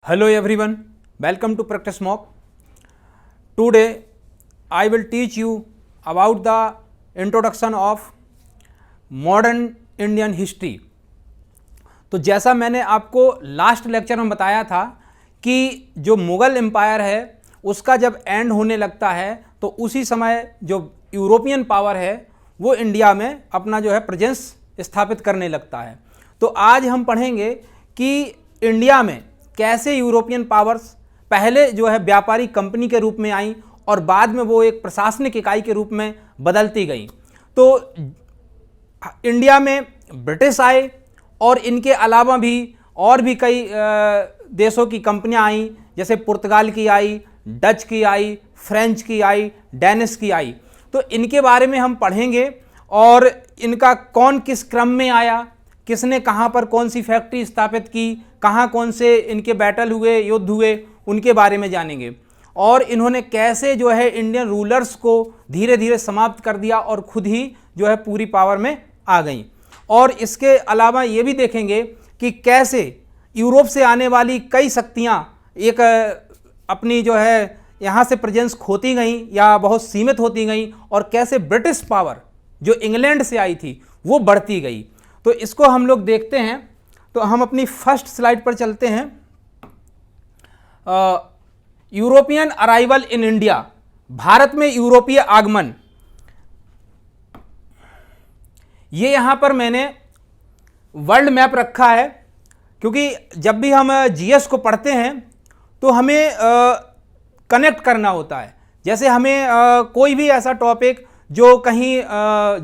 Hello everyone, welcome to Practice Mock. Today I will teach you about the introduction of modern Indian history. तो जैसा मैंने आपको last lecture में बताया था कि जो मुग़ल एम्पायर है उसका जब एंड होने लगता है तो उसी समय जो यूरोपियन पावर है वो इंडिया में अपना जो है प्रेजेंस स्थापित करने लगता है। तो आज हम पढ़ेंगे कि इंडिया में कैसे यूरोपियन पावर्स पहले जो है व्यापारी कंपनी के रूप में आई और बाद में वो एक प्रशासनिक इकाई के रूप में बदलती गई। तो इंडिया में ब्रिटिश आए और इनके अलावा भी और भी कई देशों की कंपनियां आई, जैसे पुर्तगाल की आई, डच की आई, फ्रेंच की आई, डेनिश की आई। तो इनके बारे में हम पढ़ेंगे और इनका कौन किस क्रम में आया, किसने कहाँ पर कौन सी फैक्ट्री स्थापित की, कहाँ कौन से इनके बैटल हुए, युद्ध हुए, उनके बारे में जानेंगे। और इन्होंने कैसे जो है इंडियन रूलर्स को धीरे धीरे समाप्त कर दिया और खुद ही जो है पूरी पावर में आ गई। और इसके अलावा ये भी देखेंगे कि कैसे यूरोप से आने वाली कई शक्तियाँ एक अपनी जो है यहाँ से प्रेजेंस खोती गई या बहुत सीमित होती गई और कैसे ब्रिटिश पावर जो इंग्लैंड से आई थी वो बढ़ती गई। तो इसको हम लोग देखते हैं। तो हम अपनी फर्स्ट स्लाइड पर चलते हैं। European arrival in India, Bharat में यूरोपीय आगमन। ये यहाँ पर मैंने वर्ल्ड मैप रखा है क्योंकि जब भी हम जीएस को पढ़ते हैं तो हमें कनेक्ट करना होता है। जैसे हमें कोई भी ऐसा टॉपिक जो कहीं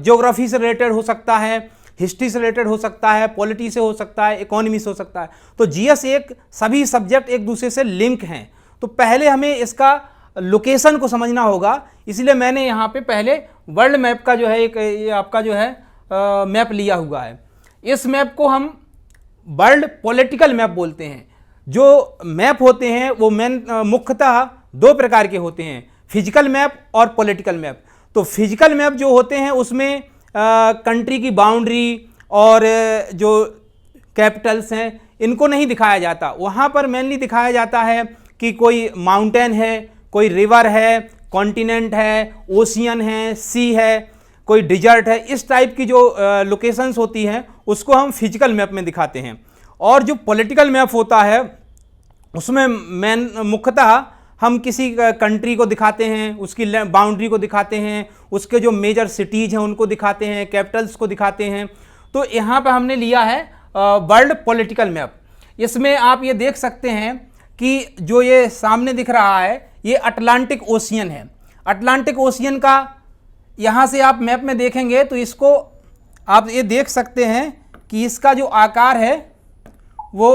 ज्योग्राफी से रिलेटेड हो सकता है, हिस्ट्री से रिलेटेड हो सकता है, पॉलिटी से हो सकता है, इकोनॉमी से हो सकता है। तो जीएस एक सभी सब्जेक्ट एक दूसरे से लिंक हैं। तो पहले हमें इसका लोकेशन को समझना होगा, इसलिए मैंने यहाँ पे पहले वर्ल्ड मैप का जो है एक ये आपका जो है मैप लिया हुआ है। इस मैप को हम वर्ल्ड पॉलिटिकल मैप बोलते हैं। जो मैप होते हैं वो मुख्यतः दो प्रकार के होते हैं, फिजिकल मैप और पॉलिटिकल मैप। तो फिजिकल मैप जो होते हैं उसमें कंट्री की बाउंड्री और जो कैपिटल्स हैं इनको नहीं दिखाया जाता। वहाँ पर मेनली दिखाया जाता है कि कोई माउंटेन है, कोई रिवर है, कॉन्टिनेंट है, ओशियन है, सी है, कोई डिजर्ट है। इस टाइप की जो लोकेशंस होती हैं उसको हम फिजिकल मैप में दिखाते हैं। और जो पॉलिटिकल मैप होता है उसमें मुख्यतः हम किसी कंट्री को दिखाते हैं, उसकी बाउंड्री को दिखाते हैं, उसके जो मेजर सिटीज़ हैं उनको दिखाते हैं, कैपिटल्स को दिखाते हैं। तो यहाँ पर हमने लिया है वर्ल्ड पॉलिटिकल मैप। इसमें आप ये देख सकते हैं कि जो ये सामने दिख रहा है ये अटलांटिक ओशियन है। अटलांटिक ओशियन का यहाँ से आप मैप में देखेंगे तो इसको आप ये देख सकते हैं कि इसका जो आकार है वो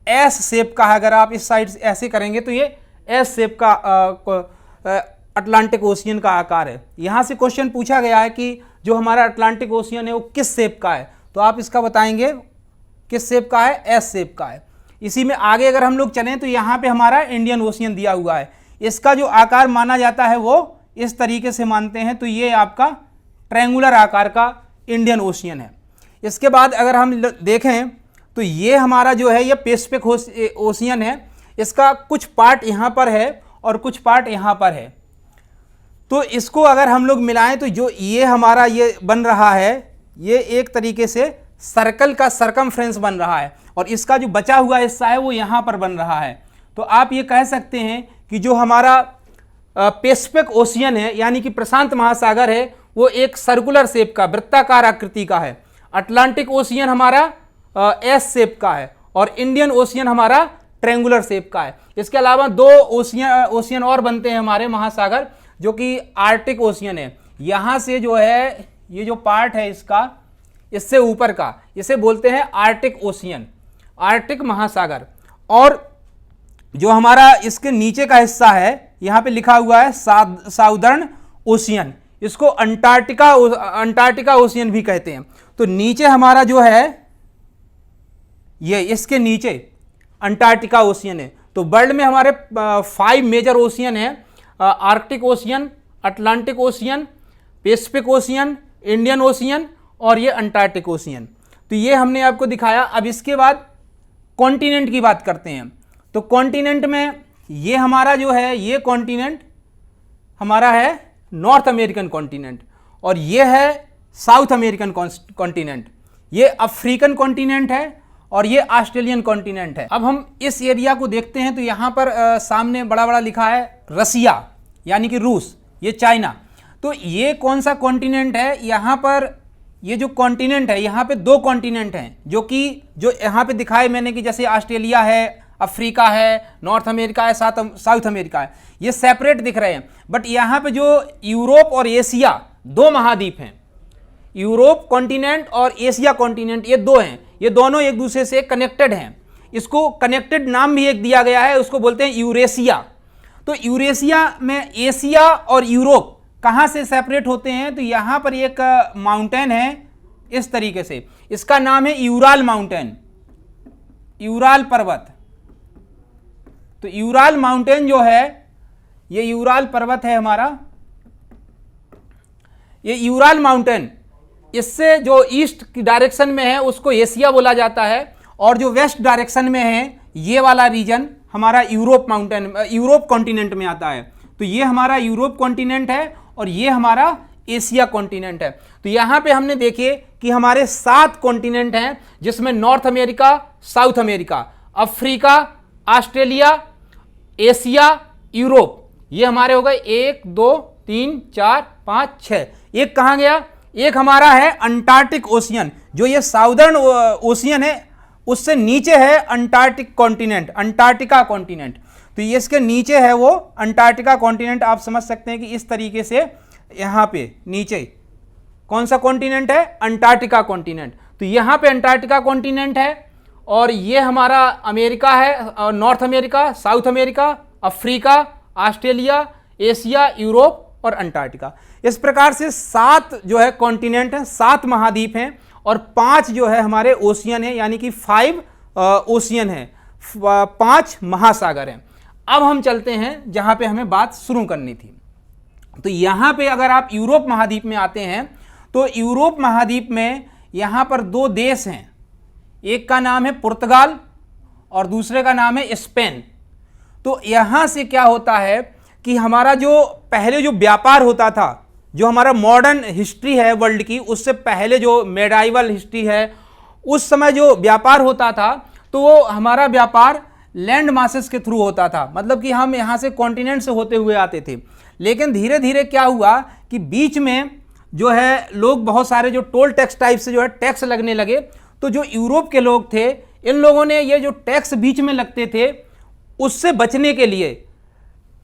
एस शेप का है। अगर आप इस साइड से ऐसे करेंगे तो ये एस शेप का अटलांटिक ओशियन का आकार है। यहाँ से क्वेश्चन पूछा गया है कि जो हमारा अटलांटिक ओशियन है वो किस शेप का है, तो आप इसका बताएंगे किस शेप का है, एस शेप का है। इसी में आगे अगर हम लोग चलें तो यहाँ पे हमारा इंडियन ओशियन दिया हुआ है। इसका जो आकार माना जाता है वो इस तरीके से मानते हैं। तो ये आपका ट्रायंगुलर आकार का इंडियन ओशियन है। इसके बाद अगर हम देखें तो ये हमारा जो है ये पैसिफिक ओशियन है। इसका कुछ पार्ट यहाँ पर है और कुछ पार्ट यहाँ पर है। तो इसको अगर हम लोग मिलाएं तो जो ये हमारा ये बन रहा है ये एक तरीके से सर्कल का सरकमफ्रेंस बन रहा है और इसका जो बचा हुआ हिस्सा है वो यहाँ पर बन रहा है। तो आप ये कह सकते हैं कि जो हमारा पैसिफिक ओशियन है यानी कि प्रशांत महासागर है वो एक सर्कुलर शेप का, वृत्ताकार आकृति का है। अटलांटिक ओशियन हमारा एस शेप का है और इंडियन ओशियन हमारा ट्रायंगुलर शेप का है। इसके अलावा दो ओशियन और बनते हैं हमारे महासागर, जो कि आर्टिक ओशियन है। यहाँ से जो है ये जो पार्ट है इसका, इससे ऊपर का, इसे बोलते हैं आर्टिक ओशियन, आर्टिक महासागर। और जो हमारा इसके नीचे का हिस्सा है यहाँ पे लिखा हुआ है साउदर्न ओशियन, इसको अंटार्कटिका ओशियन भी कहते हैं। तो नीचे हमारा जो है ये इसके नीचे अंटार्कटिका ओशियन है। तो वर्ल्ड में हमारे 5 मेजर ओशियन है, Arctic ocean, Atlantic ocean, Pacific ocean, Indian ocean और ये अंटार्कटिक ओशियन। तो ये हमने आपको दिखाया। अब इसके बाद कॉन्टिनेंट की बात करते हैं। तो कॉन्टिनेंट में ये हमारा जो है, ये कॉन्टिनेंट हमारा है नॉर्थ अमेरिकन कॉन्टिनेंट, और ये है साउथ अमेरिकन कॉन्टिनेंट, ये अफ्रीकन कॉन्टिनेंट है और ये ऑस्ट्रेलियन कॉन्टिनेंट है। अब हम इस एरिया को देखते हैं तो यहाँ पर सामने बड़ा बड़ा लिखा है रसिया यानी कि रूस, ये चाइना। तो ये कौन सा कॉन्टिनेंट है? यहाँ पर ये जो कॉन्टिनेंट है, यहाँ पे दो कॉन्टिनेंट हैं जो यहाँ पे दिखाए मैंने कि जैसे ऑस्ट्रेलिया है, अफ्रीका है, नॉर्थ अमेरिका है, साउथ अमेरिका है, ये सेपरेट दिख रहे हैं। बट यहाँ पे जो यूरोप और एशिया दो महाद्वीप हैं, यूरोप कॉन्टिनेंट और एशिया कॉन्टिनेंट, ये दो हैं, ये दोनों एक दूसरे से कनेक्टेड हैं। इसको कनेक्टेड नाम भी एक दिया गया है, उसको बोलते हैं यूरेशिया। तो यूरेशिया में एशिया और यूरोप कहाँ से सेपरेट होते हैं? तो यहाँ पर एक माउंटेन है इस तरीके से, इसका नाम है यूराल माउंटेन, यूराल पर्वत। तो यूराल माउंटेन जो है, ये यूराल पर्वत है हमारा, ये यूराल माउंटेन, इससे जो ईस्ट की डायरेक्शन में है उसको एशिया बोला जाता है, और जो वेस्ट डायरेक्शन में है ये वाला रीजन हमारा यूरोप माउंटेन, यूरोप कॉन्टिनेंट में आता है। तो ये हमारा यूरोप कॉन्टिनेंट है और ये हमारा एशिया कॉन्टिनेंट है। तो यहाँ पे हमने देखे कि हमारे 7 कॉन्टिनेंट हैं, जिसमें north America, south America, Africa, Australia, Asia, Europe, ये हमारे हो गए 1 2 3 4 5 6। एक कहाँ गया? एक हमारा है अंटार्कटिक ओशियन, जो ये साउदर्न ओशियन है उससे नीचे है अंटार्कटिक कॉन्टिनेंट, अंटार्कटिका कॉन्टिनेंट। तो ये इसके नीचे है वो अंटार्कटिका कॉन्टिनेंट। आप समझ सकते हैं कि इस तरीके से यहाँ पे नीचे कौन सा कॉन्टिनेंट है? Antarctica continent. तो यहाँ पे अंटार्कटिका कॉन्टिनेंट है, और ये हमारा अमेरिका है, north America, south America, Africa, Australia, Asia, Europe और अंटार्कटिका। इस प्रकार से 7 जो है कॉन्टिनेंट हैं, 7 महाद्वीप हैं, और 5 जो है हमारे ओशियन है, यानी कि 5 ओशियन है, 5 महासागर हैं। अब हम चलते हैं जहाँ पे हमें बात शुरू करनी थी। तो यहाँ पे अगर आप यूरोप महाद्वीप में आते हैं तो यूरोप महाद्वीप में यहाँ पर 2 देश हैं, एक का नाम है पुर्तगाल और दूसरे का नाम है स्पेन। तो यहाँ से क्या होता है कि हमारा जो पहले जो व्यापार होता था, जो हमारा मॉडर्न हिस्ट्री है वर्ल्ड की, उससे पहले जो मेडाइवल हिस्ट्री है, उस समय जो व्यापार होता था तो वो हमारा व्यापार लैंड मासेस के थ्रू होता था, मतलब कि हम यहाँ से कॉन्टिनेंट से होते हुए आते थे। लेकिन धीरे धीरे क्या हुआ कि बीच में जो है लोग बहुत सारे जो टोल टैक्स टाइप से जो है टैक्स लगने लगे। तो जो यूरोप के लोग थे, इन लोगों ने ये जो टैक्स बीच में लगते थे उससे बचने के लिए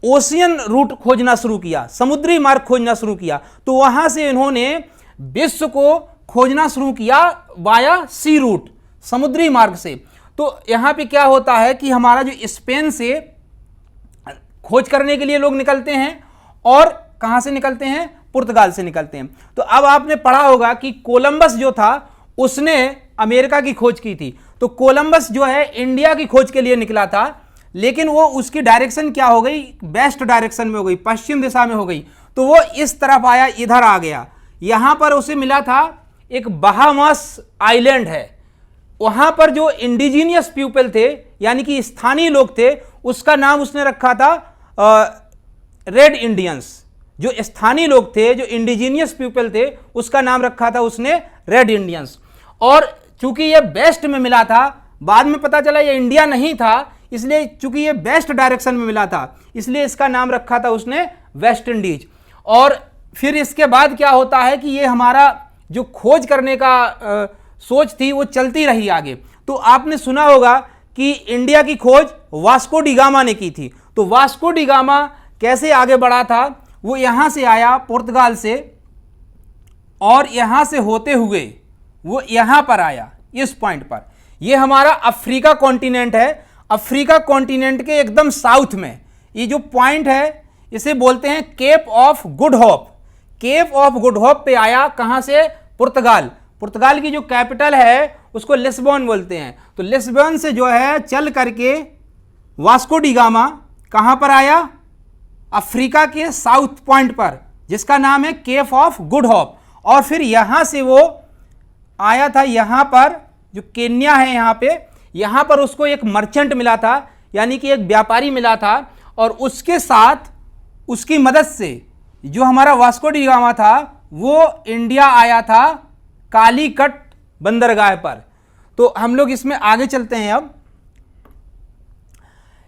ओशियन रूट खोजना शुरू किया, समुद्री मार्ग खोजना शुरू किया। तो वहाँ से इन्होंने विश्व को खोजना शुरू किया वाया सी रूट, समुद्री मार्ग से। तो यहाँ पे क्या होता है कि हमारा जो स्पेन से खोज करने के लिए लोग निकलते हैं, और कहाँ से निकलते हैं? पुर्तगाल से निकलते हैं। तो अब आपने पढ़ा होगा कि कोलंबस जो था उसने अमेरिका की खोज की थी। तो कोलंबस जो है इंडिया की खोज के लिए निकला था, लेकिन वो उसकी डायरेक्शन क्या हो गई? वेस्ट डायरेक्शन में हो गई, पश्चिम दिशा में हो गई। तो वो इस तरफ आया, इधर आ गया। यहाँ पर उसे मिला था एक बहामास आइलैंड है, वहाँ पर जो इंडिजीनियस पीपल थे यानी कि स्थानीय लोग थे, उसका नाम उसने रखा था रेड इंडियंस। जो स्थानीय लोग थे, जो इंडिजीनियस पीपल थे, उसका नाम रखा था उसने रेड इंडियंस। और चूंकि ये वेस्ट में मिला था, बाद में पता चला ये इंडिया नहीं था, इसलिए चूंकि ये वेस्ट डायरेक्शन में मिला था इसलिए इसका नाम रखा था उसने वेस्ट इंडीज। और फिर इसके बाद क्या होता है कि ये हमारा जो खोज करने का सोच थी वो चलती रही आगे। तो आपने सुना होगा कि इंडिया की खोज वास्को डी गामा ने की थी। तो वास्को डी गामा कैसे आगे बढ़ा था? वो यहाँ से आया पुर्तगाल से, और यहाँ से होते हुए वो यहाँ पर आया, इस पॉइंट पर। ये हमारा अफ्रीका कॉन्टिनेंट है। अफ्रीका कॉन्टिनेंट के एकदम साउथ में ये जो पॉइंट है इसे बोलते हैं Cape of Good Hope. Cape of Good Hope पे आया, कहाँ से? पुर्तगाल। पुर्तगाल की जो कैपिटल है उसको लिस्बन बोलते हैं। तो लिस्बन से जो है चल करके वास्को डी गामा कहाँ पर आया? अफ्रीका के साउथ पॉइंट पर, जिसका नाम है केप ऑफ गुड होप। और फिर यहाँ से वो आया था यहाँ पर, जो केन्या है यहाँ पे, यहाँ पर उसको एक मर्चेंट मिला था। यानी कि एक व्यापारी मिला था और उसके साथ उसकी मदद से जो हमारा वास्को डी गामा था वो इंडिया आया था कालीकट बंदरगाह पर। तो हम लोग इसमें आगे चलते हैं। अब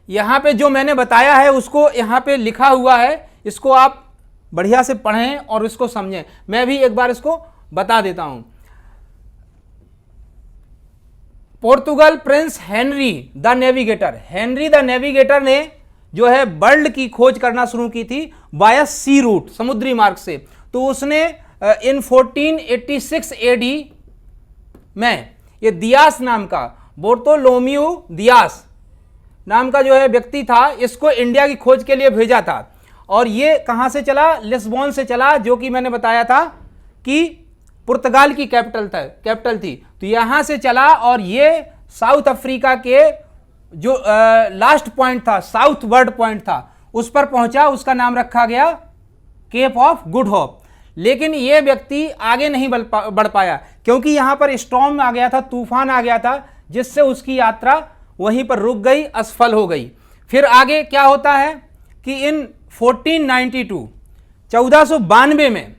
यहां पे जो मैंने बताया है उसको यहां पे लिखा हुआ है, इसको आप बढ़िया से पढ़ें और इसको समझें। मैं भी एक बार इसको बता देता हूं। Portugal Prince Henry the navigator, Henry the navigator ने जो है वर्ल्ड की खोज करना शुरू की थी बाय सी रूट, समुद्री मार्ग से। तो उसने इन 1486 एडी में ये दियास नाम का, बोर्तोलोम्यू दियास नाम का जो है व्यक्ति था, इसको इंडिया की खोज के लिए भेजा था। और ये कहां से चला? लिस्बोन से चला, जो कि मैंने बताया था कि पुर्तगाल की कैपिटल थी। तो यहां से चला और ये साउथ अफ्रीका के जो लास्ट पॉइंट था, साउथ वर्ड पॉइंट था, उस पर पहुंचा। उसका नाम रखा गया केप ऑफ गुड होप। लेकिन यह व्यक्ति आगे नहीं बढ़ पाया क्योंकि यहां पर स्टॉर्म आ गया था, तूफान आ गया था, जिससे उसकी यात्रा वहीं पर रुक गई, असफल हो गई। फिर आगे क्या होता है कि इन 1492 1492 में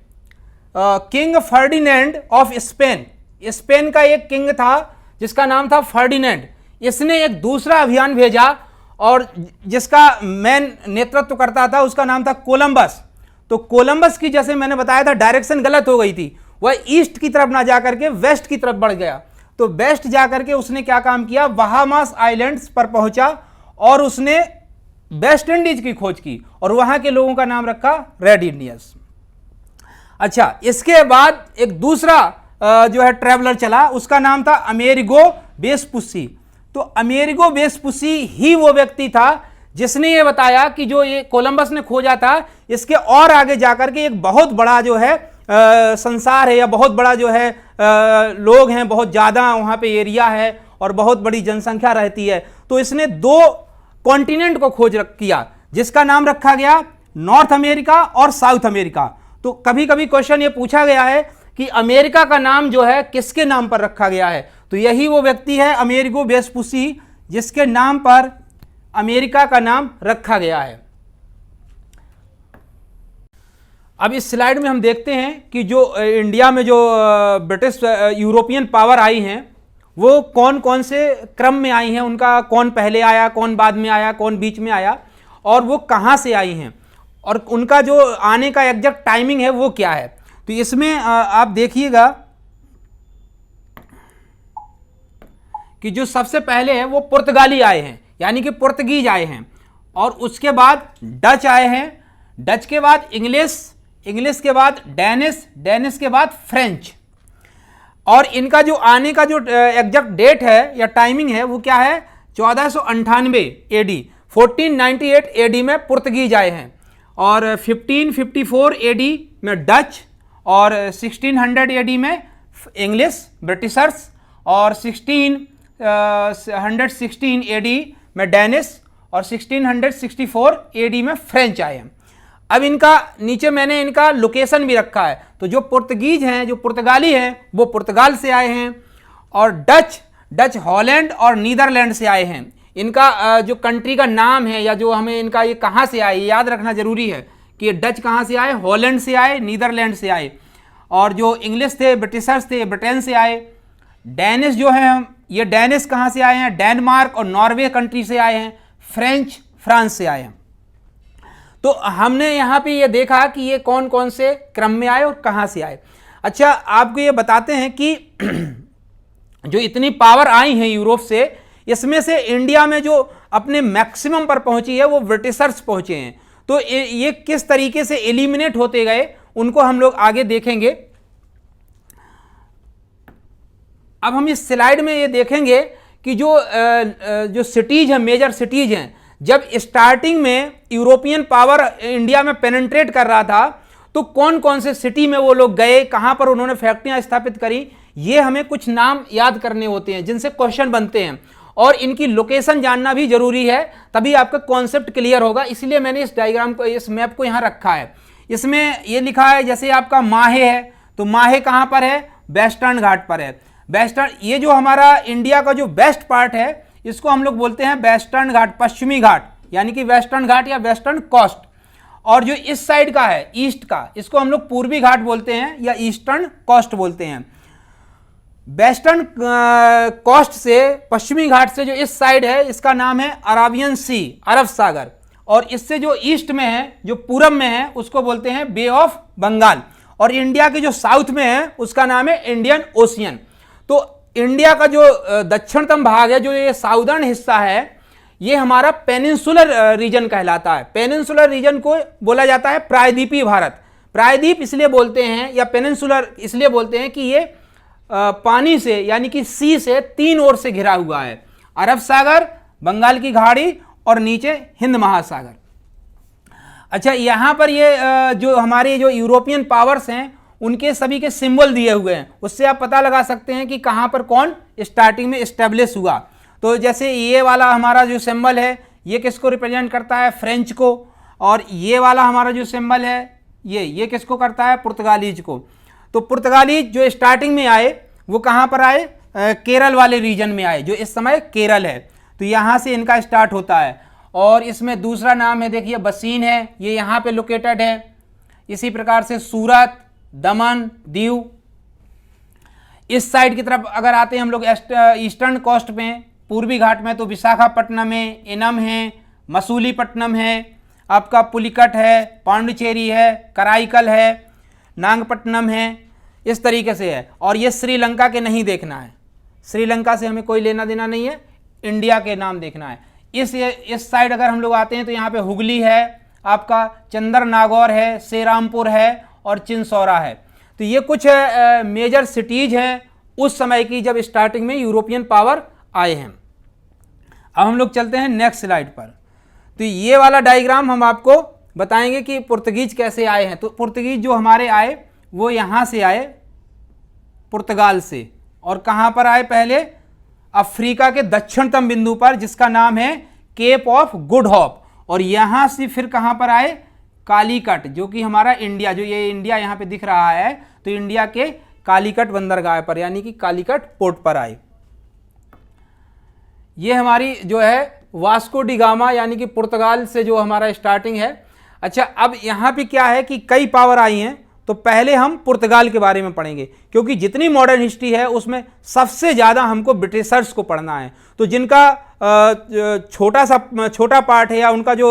king Ferdinand of Spain, Spain का एक किंग था जिसका नाम था फर्डिनेंड, इसने एक दूसरा अभियान भेजा और जिसका मेन नेतृत्व करता था उसका नाम था कोलंबस। तो कोलंबस की, जैसे मैंने बताया था, डायरेक्शन गलत हो गई थी, वह ईस्ट की तरफ ना जाकर के वेस्ट की तरफ बढ़ गया। तो वेस्ट जाकर के उसने क्या काम किया? बहामास आइलैंड्स पर पहुंचा और उसने वेस्ट इंडीज की खोज की और वहां के लोगों का नाम रखा रेड इंडियंस। अच्छा, इसके बाद एक दूसरा जो है ट्रैवलर चला, उसका नाम था अमेरिगो वेस्पुसी। तो अमेरिगो वेस्पुसी ही वो व्यक्ति था जिसने ये बताया कि जो ये कोलंबस ने खोजा था, इसके और आगे जाकर के एक बहुत बड़ा जो है संसार है, या बहुत बड़ा जो है लोग हैं, बहुत ज़्यादा वहाँ पे एरिया है और बहुत बड़ी जनसंख्या रहती है। तो इसने 2 कॉन्टिनेंट को खोज किया जिसका नाम रखा गया नॉर्थ अमेरिका और साउथ अमेरिका। तो कभी कभी क्वेश्चन ये पूछा गया है कि अमेरिका का नाम जो है किसके नाम पर रखा गया है? तो यही वो व्यक्ति है अमेरिगो वेस्पुसी जिसके नाम पर अमेरिका का नाम रखा गया है। अब इस स्लाइड में हम देखते हैं कि जो इंडिया में जो ब्रिटिश यूरोपियन पावर आई हैं वो कौन कौन से क्रम में आई हैं, उनका कौन पहले आया, कौन बाद में आया, कौन बीच में आया और वो कहाँ से आई हैं और उनका जो आने का एग्जैक्ट टाइमिंग है वो क्या है। तो इसमें आप देखिएगा कि जो सबसे पहले है वो पुर्तगाली आए हैं, यानी कि पुर्तगीज आए हैं, और उसके बाद डच आए हैं, डच के बाद इंग्लिश, इंग्लिश के बाद डेनिश, डेनिश के बाद फ्रेंच। और इनका जो आने का जो एग्जैक्ट डेट है या टाइमिंग है वो क्या है? 1498 एडी, 1498 एडी में पुर्तगीज आए हैं और 1554 एडी में डच और 1600 एडी में इंग्लिश ब्रिटिशर्स और 1616 एडी में डेनिश और 1664 एडी में फ्रेंच आए हैं। अब इनका नीचे मैंने इनका लोकेशन भी रखा है। तो जो पुर्तगीज हैं, जो पुर्तगाली हैं, वो पुर्तगाल से आए हैं और डच हॉलैंड और नीदरलैंड से आए हैं। इनका जो कंट्री का नाम है या जो हमें इनका ये कहाँ से आए याद रखना जरूरी है कि ये डच कहाँ से आए, हॉलैंड से आए, नीदरलैंड से आए। और जो इंग्लिश थे, ब्रिटिशर्स थे, ब्रिटेन से आए। डेनिश जो है, हम ये डेनिश कहाँ से आए हैं? डेनमार्क और नॉर्वे कंट्री से आए हैं। फ्रेंच फ्रांस से आए हैं। तो हमने यहाँ पे ये देखा कि ये कौन कौन से क्रम में आए और कहाँ से आए। अच्छा, आपको ये बताते हैं कि जो इतनी पावर आई है यूरोप से, इसमें से इंडिया में जो अपने मैक्सिमम पर पहुंची है वो ब्रिटिशर्स पहुंचे हैं। तो ये किस तरीके से एलिमिनेट होते गए उनको हम लोग आगे देखेंगे। अब हम इस स्लाइड में ये देखेंगे कि जो सिटीज हैं, मेजर सिटीज हैं, जब स्टार्टिंग में यूरोपियन पावर इंडिया में पेनिट्रेट कर रहा था तो कौन कौन से सिटी में वो लोग गए, कहां पर उन्होंने फैक्ट्रियां स्थापित करी, ये हमें कुछ नाम याद करने होते हैं जिनसे क्वेश्चन बनते हैं और इनकी लोकेशन जानना भी जरूरी है, तभी आपका कॉन्सेप्ट क्लियर होगा। इसलिए मैंने इस डायग्राम को, इस मैप को यहां रखा है। इसमें ये लिखा है जैसे आपका माहे है, तो माहे कहां पर है? वेस्टर्न घाट पर है। वेस्टर्न, ये जो हमारा इंडिया का जो वेस्ट पार्ट है इसको हम लोग बोलते हैं वेस्टर्न घाट, पश्चिमी घाट, यानी कि वेस्टर्न घाट या वेस्टर्न कोस्ट। और जो इस साइड का है ईस्ट का, इसको हम लोग पूर्वी घाट बोलते हैं या ईस्टर्न कोस्ट बोलते हैं। वेस्टर्न कोस्ट से, पश्चिमी घाट से जो इस साइड है इसका नाम है अराबियन सी, अरब सागर। और इससे जो ईस्ट में है, जो पूरब में है, उसको बोलते हैं बे ऑफ बंगाल। और इंडिया के जो साउथ में है उसका नाम है इंडियन ओशियन। तो इंडिया का जो दक्षिणतम भाग है, जो ये साउदर्न हिस्सा है, ये हमारा पेनिनसुलर रीजन कहलाता है। पेनिनसुलर रीजन को बोला जाता है प्रायद्वीपीय भारत। प्रायद्वीप इसलिए बोलते हैं या पेनिनसुलर इसलिए बोलते हैं कि ये पानी से, यानी कि सी से 3 ओर से घिरा हुआ है, अरब सागर, बंगाल की खाड़ी और नीचे हिंद महासागर। अच्छा, यहाँ पर ये जो हमारे जो यूरोपियन पावर्स हैं उनके सभी के सिंबल दिए हुए हैं, उससे आप पता लगा सकते हैं कि कहाँ पर कौन स्टार्टिंग में इस्टेब्लिश हुआ। तो जैसे ये वाला हमारा जो सिंबल है ये किसको रिप्रेजेंट करता है, फ्रेंच को। और ये वाला हमारा जो सिंबल है ये किसको करता है, पुर्तगालीज को। तो पुर्तगालीज जो स्टार्टिंग में आए वो कहाँ पर आए, केरल वाले रीजन में आए, जो इस समय केरल है। तो यहाँ से इनका स्टार्ट होता है। और इसमें दूसरा नाम है, देखिए बसीन है, ये यहाँ पे लोकेटेड है। इसी प्रकार से सूरत, दमन, दीव। इस साइड की तरफ अगर आते हैं हम लोग ईस्टर्न कोस्ट में, पूर्वी घाट में, तो विशाखापट्टनम है, एनम है, मसूलीपट्टनम है, आपका पुलिकट है, पांडिचेरी है, कराईकल है, नागपट्टनम है, इस तरीके से है। और ये श्रीलंका के नहीं देखना है, श्रीलंका से हमें कोई लेना देना नहीं है, इंडिया के नाम देखना है। इस साइड अगर हम लोग आते हैं तो यहाँ पे हुगली है, आपका चंदर नागौर है, सेरामपुर है और चिंसौरा है। तो ये कुछ मेजर सिटीज हैं उस समय की जब स्टार्टिंग में यूरोपियन पावर आए हैं। अब हम लोग चलते हैं नेक्स्ट स्लाइड पर। तो ये वाला डायग्राम हम आपको बताएंगे कि पुर्तगीज कैसे आए हैं। तो पुर्तगीज जो हमारे आए वो यहाँ से आए, पुर्तगाल से। और कहाँ पर आए, पहले अफ्रीका के दक्षिणतम बिंदु पर, जिसका नाम है केप ऑफ गुड होप। और यहाँ से फिर कहाँ पर आए, कालीकट, जो कि हमारा इंडिया, जो ये इंडिया यहाँ पे दिख रहा है, तो इंडिया के कालीकट बंदरगाह पर, यानी कि कालीकट पोर्ट पर आए। ये हमारी जो है वास्को डी गामा, यानी कि पुर्तगाल से जो हमारा स्टार्टिंग है। अच्छा, अब यहाँ पे क्या है कि कई पावर आई हैं, तो पहले हम पुर्तगाल के बारे में पढ़ेंगे, क्योंकि जितनी मॉडर्न हिस्ट्री है उसमें सबसे ज़्यादा हमको ब्रिटिशर्स को पढ़ना है। तो जिनका छोटा पार्ट है या उनका जो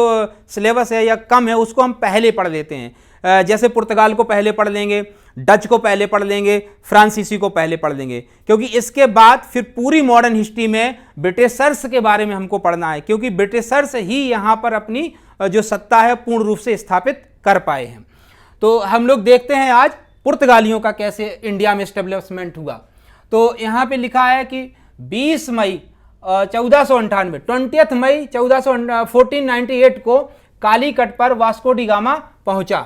सिलेबस है या कम है, उसको हम पहले पढ़ लेते हैं। जैसे पुर्तगाल को पहले पढ़ लेंगे, डच को पहले पढ़ लेंगे, फ्रांसीसी को पहले पढ़ लेंगे, क्योंकि इसके बाद फिर पूरी मॉडर्न हिस्ट्री में ब्रिटिशर्स के बारे में हमको पढ़ना है, क्योंकि ब्रिटिशर्स ही यहाँ पर अपनी जो सत्ता है पूर्ण रूप से स्थापित कर पाए हैं। तो हम लोग देखते हैं आज पुर्तगालियों का कैसे इंडिया में एस्टेब्लिशमेंट हुआ। तो यहाँ पे लिखा है कि 20 मई 1498, 20 मई 1498 को कालीकट पर वास्को डी गामा पहुंचा।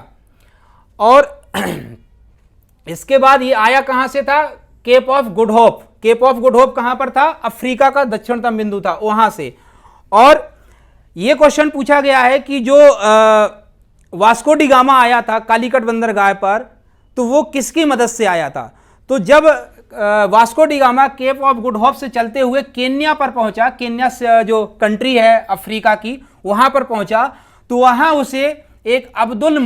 और इसके बाद ये आया कहाँ से था, Cape of Good Hope. Cape of Good Hope कहाँ पर था, अफ्रीका का दक्षिणतम बिंदु था, वहाँ से। और ये क्वेश्चन पूछा गया है कि जो वास्को डी गामा आया था कालीकट बंदरगाह पर, तो वो किसकी मदद से आया था। तो जब Vasco da Gama Cape of Good Hope से चलते हुए केन्या पर पहुंचा, केन्या से जो कंट्री है अफ्रीका की, वहां पर पहुंचा, तो वहां उसे एक अब्दुल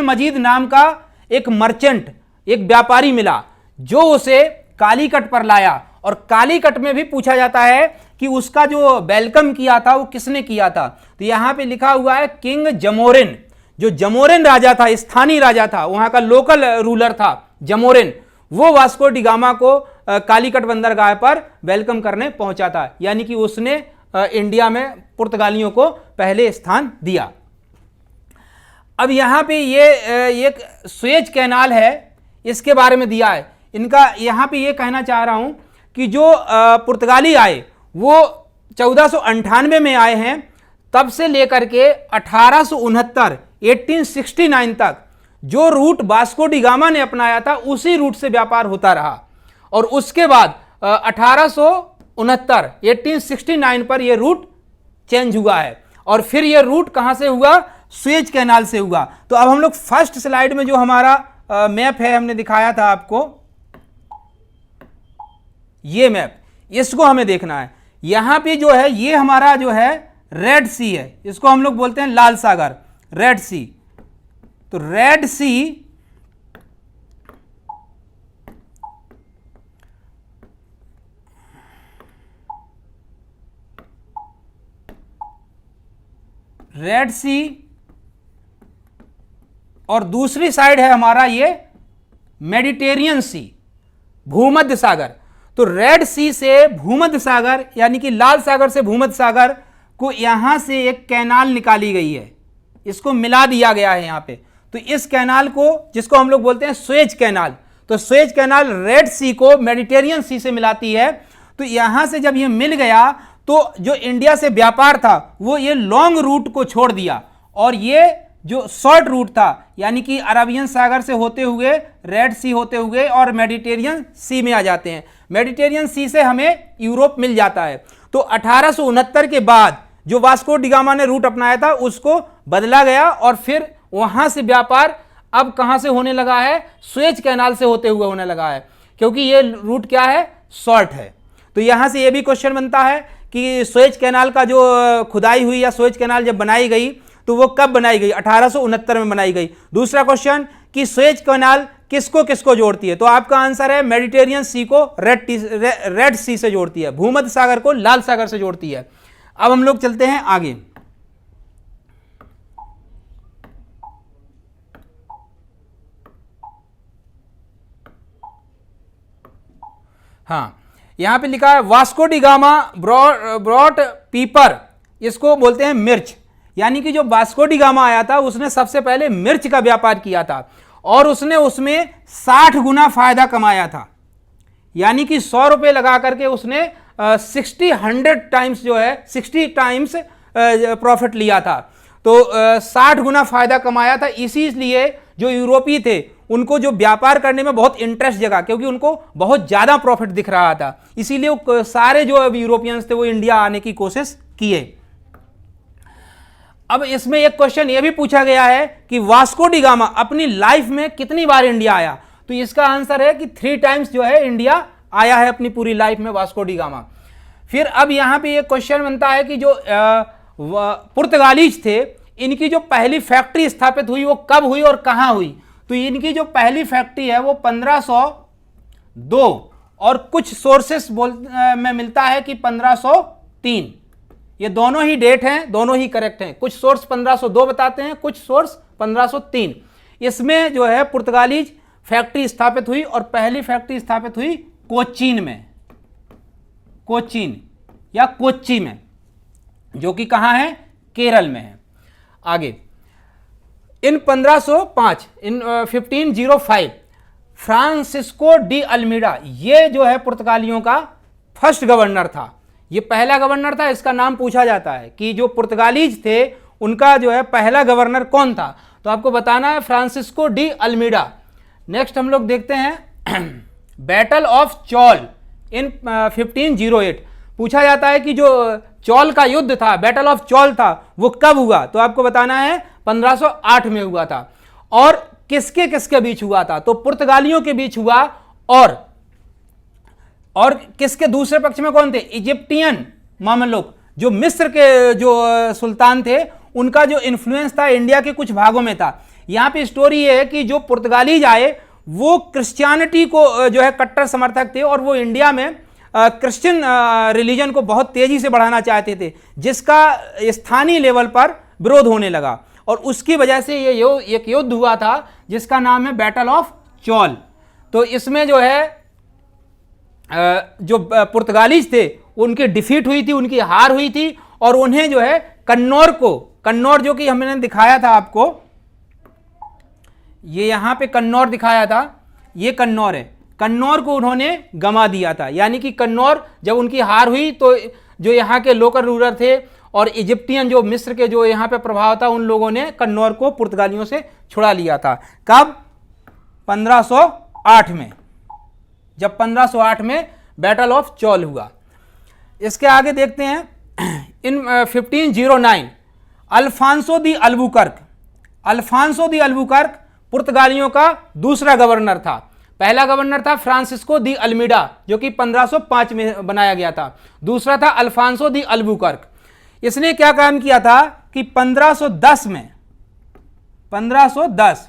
मजीद नाम का एक मर्चेंट, एक व्यापारी मिला, जो उसे कालीकट पर लाया। और कालीकट में भी पूछा जाता है कि उसका जो वेलकम किया था वो किसने किया था। तो यहाँ पे लिखा हुआ है किंग जमोरिन। जो जमोरिन राजा था, स्थानीय राजा था, वहाँ का लोकल रूलर था जमोरिन, वो वास्को डी गामा को कालीकट बंदरगाह पर वेलकम करने पहुंचा था, यानी कि उसने इंडिया में पुर्तगालियों को पहले स्थान दिया। अब यहाँ पे ये एक सुएज कैनाल है, इसके बारे में दिया है। इनका यहाँ पे ये कहना चाह रहा हूँ कि जो पुर्तगाली आए वो 1498 में आए हैं, तब से लेकर के 1869 तक जो रूट वास्को डी गामा ने अपनाया था उसी रूट से व्यापार होता रहा। और उसके बाद 1869 पर यह रूट चेंज हुआ है। और फिर यह रूट कहां से हुआ, सुएज कैनाल से हुआ। तो अब हम लोग फर्स्ट स्लाइड में जो हमारा मैप है, हमने दिखाया था आपको, ये मैप, इसको हमें देखना है यहां पे जो है ये हमारा जो है रेड सी है, इसको हम लोग बोलते हैं लाल सागर, रेड सी। तो रेड सी और दूसरी साइड है हमारा ये मेडिटेरियन सी, भूमध्य सागर। तो रेड सी से भूमध्य सागर यानी कि लाल सागर से भूमध्य सागर को यहां से एक कैनाल निकाली गई है, इसको मिला दिया गया है यहां पे। तो इस कैनाल को, जिसको हम लोग बोलते हैं स्वेज कैनाल, तो स्वेज कैनाल रेड सी को मेडिटेरियन सी से मिलाती है। तो यहां से जब ये मिल गया तो जो इंडिया से व्यापार था वो ये लॉन्ग रूट को छोड़ दिया और ये जो शॉर्ट रूट था यानी कि अरबियन सागर से होते हुए रेड सी होते हुए और मेडिटेरियन सी में आ जाते हैं। मेडिटेरियन सी से हमें यूरोप मिल जाता है। तो 1869 के बाद जो वास्को डी गामा ने रूट अपनाया था उसको बदला गया और फिर वहां से व्यापार अब कहां से होने लगा है, स्वेज कैनाल से होते हुए होने लगा है, क्योंकि ये रूट क्या है, शॉर्ट है। तो यहां से ये भी क्वेश्चन बनता है कि स्वेज कैनाल का जो खुदाई हुई या स्वेज कैनाल जब बनाई गई तो वो कब बनाई गई, 1869 में बनाई गई। दूसरा क्वेश्चन कि स्वेज कैनाल किसको किसको जोड़ती है, तो आपका आंसर है मेडिटेरियन सी को रेड सी से जोड़ती है, भूमध्य सागर को लाल सागर से जोड़ती है। अब हम लोग चलते हैं आगे। हाँ, यहां पे लिखा है वास्को डी गामा ब्रॉट पीपर, इसको बोलते हैं मिर्च। यानी कि जो वास्को डी गामा आया था उसने सबसे पहले मिर्च का व्यापार किया था और उसने उसमें 60 गुना फायदा कमाया था। यानी कि 100 रुपए लगा करके उसने 100 टाइम्स जो है 60 टाइम्स प्रॉफिट लिया था। तो 60 गुना फायदा कमाया था। इसीलिए जो यूरोपीय थे उनको जो व्यापार करने में बहुत इंटरेस्ट जगा, क्योंकि उनको बहुत ज्यादा प्रॉफिट दिख रहा था। इसीलिए वो सारे जो यूरोपियंस थे वो इंडिया आने की कोशिश किए। अब इसमें एक क्वेश्चन ये भी पूछा गया है कि वास्को डी गामा अपनी लाइफ में कितनी बार इंडिया आया, तो इसका आंसर है कि 3 टाइम्स जो है इंडिया आया है अपनी पूरी लाइफ में वास्को डी गामा। फिर अब यहां पे एक क्वेश्चन बनता है कि जो पुर्तगालीज थे इनकी जो पहली फैक्ट्री स्थापित हुई वो कब हुई और कहां हुई, तो इनकी जो पहली फैक्ट्री है वो 1502 और कुछ सोर्सेस में मिलता है कि 1503। ये दोनों ही डेट हैं, दोनों ही करेक्ट हैं। कुछ सोर्स 1502 बताते हैं, कुछ सोर्स 1503। इसमें जो है पुर्तगालीज फैक्ट्री स्थापित हुई और पहली फैक्ट्री स्थापित हुई कोचीन में, कोचीन या कोच्चि में, जो कि कहां है, केरल में है। आगे इन 1505 फ्रांसिस्को डी अल्मीडा, ये जो है पुर्तगालियों का फर्स्ट गवर्नर था। ये पहला गवर्नर था। इसका नाम पूछा जाता है कि जो पुर्तगालीज थे उनका जो है पहला गवर्नर कौन था, तो आपको बताना है फ्रांसिस्को डी अल्मीडा। नेक्स्ट हम लोग देखते हैं बैटल ऑफ चौल इन 1508। पूछा जाता है कि जो चौल का युद्ध था, बैटल ऑफ चौल था, वो कब हुआ, तो आपको बताना है 1508 में हुआ था। और किसके किसके बीच हुआ था, तो पुर्तगालियों के बीच हुआ और किसके दूसरे पक्ष में कौन थे, इजिप्टियन मामलुक, जो मिस्र के जो सुल्तान थे उनका जो इन्फ्लुएंस था इंडिया के कुछ भागों में था। यहां पे स्टोरी है कि जो पुर्तगालीज आए वो क्रिश्चियनिटी को जो है कट्टर समर्थक थे और वो इंडिया में क्रिश्चियन रिलीजन को बहुत तेजी से बढ़ाना चाहते थे, जिसका स्थानीय लेवल पर विरोध होने लगा और उसकी वजह से ये एक युद्ध हुआ था जिसका नाम है बैटल ऑफ चौल। तो इसमें जो है जो पुर्तगालीज थे उनकी डिफीट हुई थी, उनकी हार हुई थी और उन्हें जो है कन्नौर जो कि हमने दिखाया था आपको, ये यहां पे कन्नौर दिखाया था, ये कन्नौर है, कन्नौर को उन्होंने गंवा दिया था। यानी कि कन्नौर जब उनकी हार हुई तो जो यहाँ के लोकल रूलर थे और इजिप्टियन जो मिस्र के जो यहाँ पे प्रभाव था उन लोगों ने कन्नौर को पुर्तगालियों से छुड़ा लिया था। कब, 1508 में, जब 1508 में बैटल ऑफ चौल हुआ। इसके आगे देखते हैं इन 1509 अल्फांसो दी अल्बुकर्क पुर्तगालियों का दूसरा गवर्नर था। पहला गवर्नर था फ्रांसिस्को दी अल्मीडा, जो कि 1505 में बनाया गया था। दूसरा था अल्फांसो दी अल्बुकर्क। इसने क्या काम किया था कि 1510 में 1510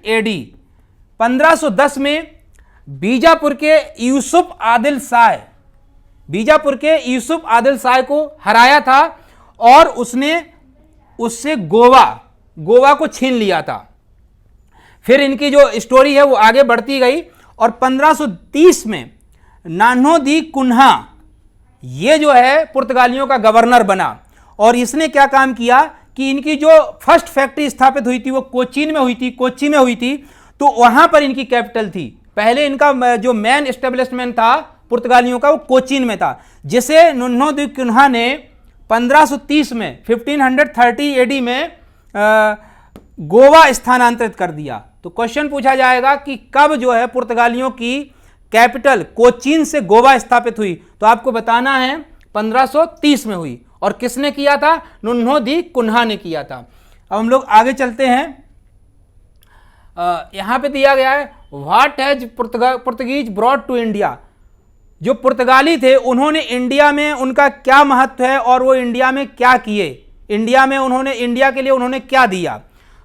एडी 1510 में बीजापुर के यूसुफ आदिल शाह को हराया था और उससे गोवा को छीन लिया था। फिर इनकी जो स्टोरी है वो आगे बढ़ती गई और 1530 में नान्हो दी कुन्हा ये जो है पुर्तगालियों का गवर्नर बना और इसने क्या काम किया कि इनकी जो फर्स्ट फैक्ट्री स्थापित हुई थी वो कोच्चि में हुई थी, तो वहां पर इनकी कैपिटल थी। पहले इनका जो मेन एस्टेब्लिशमेंट था पुर्तगालियों का वो कोच्चि में था, जिसे नान्हो दी कुन्हा ने 1530 में 1530 एडी में गोवा स्थानांतरित कर दिया। तो क्वेश्चन पूछा जाएगा कि कब जो है पुर्तगालियों की कैपिटल कोचीन से गोवा स्थापित हुई, तो आपको बताना है 1530 में हुई। और किसने किया था? नान्हो दी कुन्हा ने किया था। अब हम लोग आगे चलते हैं। यहां पे दिया गया है what has Portuguese brought to India. जो पुर्तगाली थे उन्होंने इंडिया में उनका क्या महत्व है और वो इंडिया में क्या किए, इंडिया के लिए उन्होंने क्या दिया।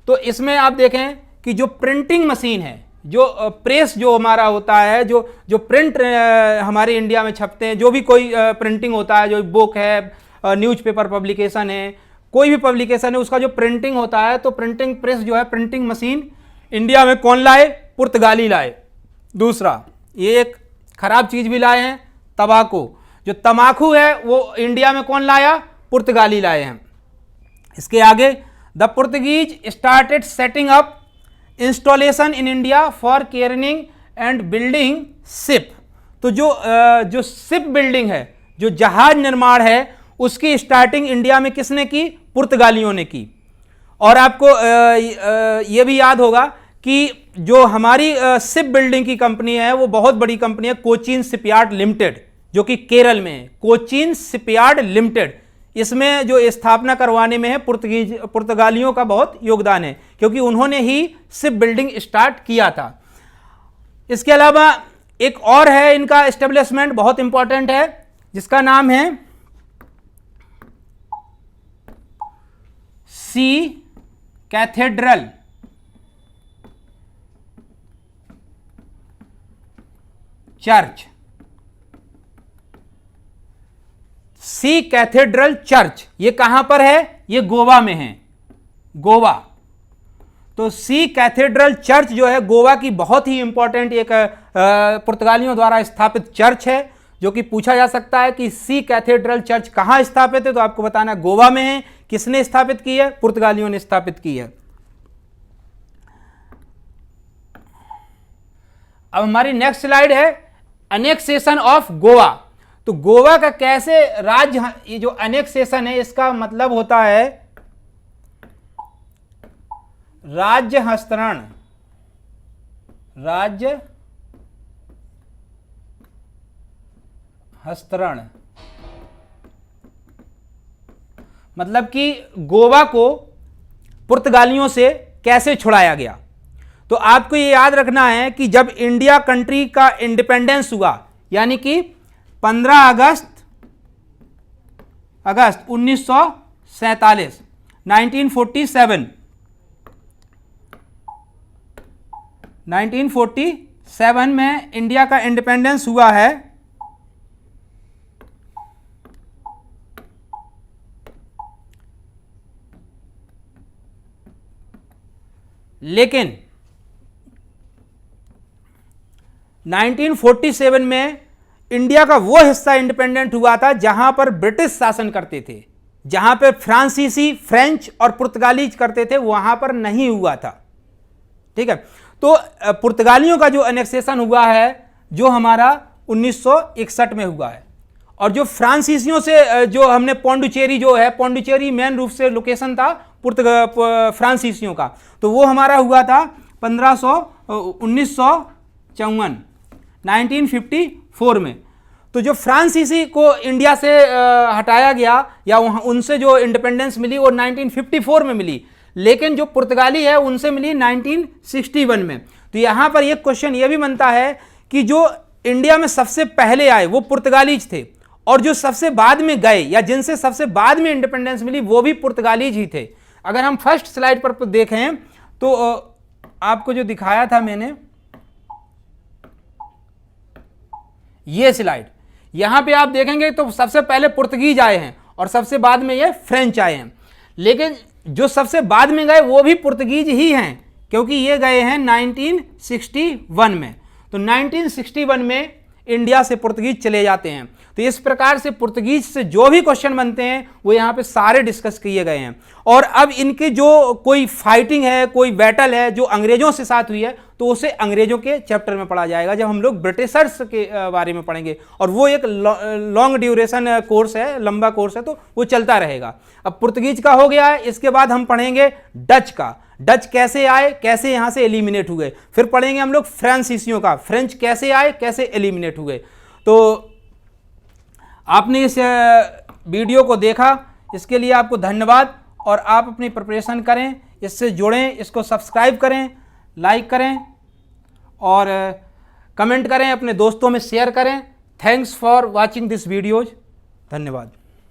तो इसमें आप देखें कि जो प्रिंटिंग मशीन है, जो प्रेस जो हमारा होता है, जो प्रिंट हमारे इंडिया में छपते हैं, जो भी कोई प्रिंटिंग होता है, जो बुक है, न्यूज़पेपर पब्लिकेशन है, कोई भी पब्लिकेशन है, उसका जो प्रिंटिंग होता है, तो प्रिंटिंग प्रेस जो है, प्रिंटिंग मशीन इंडिया में कौन लाए? पुर्तगाली लाए। दूसरा, ये एक खराब चीज भी लाए हैं, तंबाकू। जो तम्बाकू है वो इंडिया में कौन लाया? पुर्तगाली लाए हैं। इसके आगे the Portuguese started setting up installation in India for caring and building ship. तो जो शिप बिल्डिंग है, जो जहाज निर्माण है, उसकी स्टार्टिंग इंडिया में किसने की? पुर्तगालियों ने की। और आपको यह भी याद होगा कि जो हमारी शिप बिल्डिंग की कंपनी है वो बहुत बड़ी कंपनी है, कोचीन शिपयार्ड लिमिटेड, जो कि केरल में है। कोचीन शिपयार्ड लिमिटेड, इसमें जो स्थापना करवाने में है पुर्तगालियों का बहुत योगदान है, क्योंकि उन्होंने ही शिप बिल्डिंग स्टार्ट किया था। इसके अलावा एक और है इनका एस्टेब्लिशमेंट, बहुत इंपॉर्टेंट है, जिसका नाम है सी कैथेड्रल चर्च। सी कैथेड्रल चर्च ये कहां पर है? ये गोवा में है, गोवा। तो सी कैथेड्रल चर्च जो है गोवा की बहुत ही इंपॉर्टेंट एक पुर्तगालियों द्वारा स्थापित चर्च है, जो कि पूछा जा सकता है कि सी कैथेड्रल चर्च कहां स्थापित है, तो आपको बताना गोवा में है। किसने स्थापित की है? पुर्तगालियों ने स्थापित की है। अब हमारी नेक्स्ट स्लाइड है अनेक्सेशन ऑफ गोवा। तो गोवा का कैसे राज्य, ये जो अनेक्सेशन है इसका मतलब होता है राज्य हस्तांतरण। राज्य हस्तांतरण मतलब कि गोवा को पुर्तगालियों से कैसे छुड़ाया गया। तो आपको ये याद रखना है कि जब इंडिया कंट्री का इंडिपेंडेंस हुआ, यानी कि 15 अगस्त 1947 1947 में इंडिया का इंडिपेंडेंस हुआ है। लेकिन 1947 में इंडिया का वो हिस्सा इंडिपेंडेंट हुआ था जहां पर ब्रिटिश शासन करते थे, जहां पर फ्रांसीसी, फ्रेंच और पुर्तगाली करते थे, वहां पर नहीं हुआ था। ठीक है, तो पुर्तगालियों का जो एनेक्सेशन हुआ है जो हमारा 1961 में हुआ है। और जो फ्रांसीसियों से जो हमने पौंडुचेरी जो है, पौंडुचेरी मेन रूप से लोकेशन था फ्रांसीसियों का, तो वो हमारा हुआ था 1954 में। तो जो फ्रांसीसी को इंडिया से हटाया गया या उनसे जो इंडिपेंडेंस मिली वो 1954 में मिली। लेकिन जो पुर्तगाली है उनसे मिली 1961 में। तो यहां पर एक क्वेश्चन यह भी बनता है कि जो इंडिया में सबसे पहले आए वो पुर्तगालीज थे, और जो सबसे बाद में गए या जिनसे सबसे बाद में इंडिपेंडेंस मिली वो भी पुर्तगालीज ही थे। अगर हम फर्स्ट स्लाइड पर देखें तो आपको जो दिखाया था मैंने ये स्लाइड, यहां पे आप देखेंगे तो सबसे पहले पुर्तगीज आए हैं और सबसे बाद में ये फ्रेंच आए हैं, लेकिन जो सबसे बाद में गए वो भी पुर्तगीज ही हैं, क्योंकि ये गए हैं 1961 में। तो 1961 में इंडिया से पुर्तगीज चले जाते हैं। तो इस प्रकार से पुर्तगीज से जो भी क्वेश्चन बनते हैं वो यहाँ पे सारे डिस्कस किए गए हैं। और अब इनके जो कोई फाइटिंग है, कोई बैटल है जो अंग्रेजों से साथ हुई है, तो उसे अंग्रेजों के चैप्टर में पढ़ा जाएगा जब हम लोग ब्रिटिशर्स के बारे में पढ़ेंगे, और वो एक लॉन्ग ड्यूरेशन कोर्स है, लंबा कोर्स है, तो वो चलता रहेगा। अब पुर्तगीज का हो गया है, इसके बाद हम पढ़ेंगे डच का, डच कैसे आए, कैसे यहां से एलिमिनेट हुए। फिर पढ़ेंगे हम लोग फ्रांसीसियों का, फ्रेंच कैसे आए, कैसे एलिमिनेट हुए। तो आपने इस वीडियो को देखा, इसके लिए आपको धन्यवाद, और आप अपनी प्रिपरेशन करें, इससे जुड़ें, इसको सब्सक्राइब करें, लाइक करें और कमेंट करें, अपने दोस्तों में शेयर करें। Thanks for watching this videos. धन्यवाद।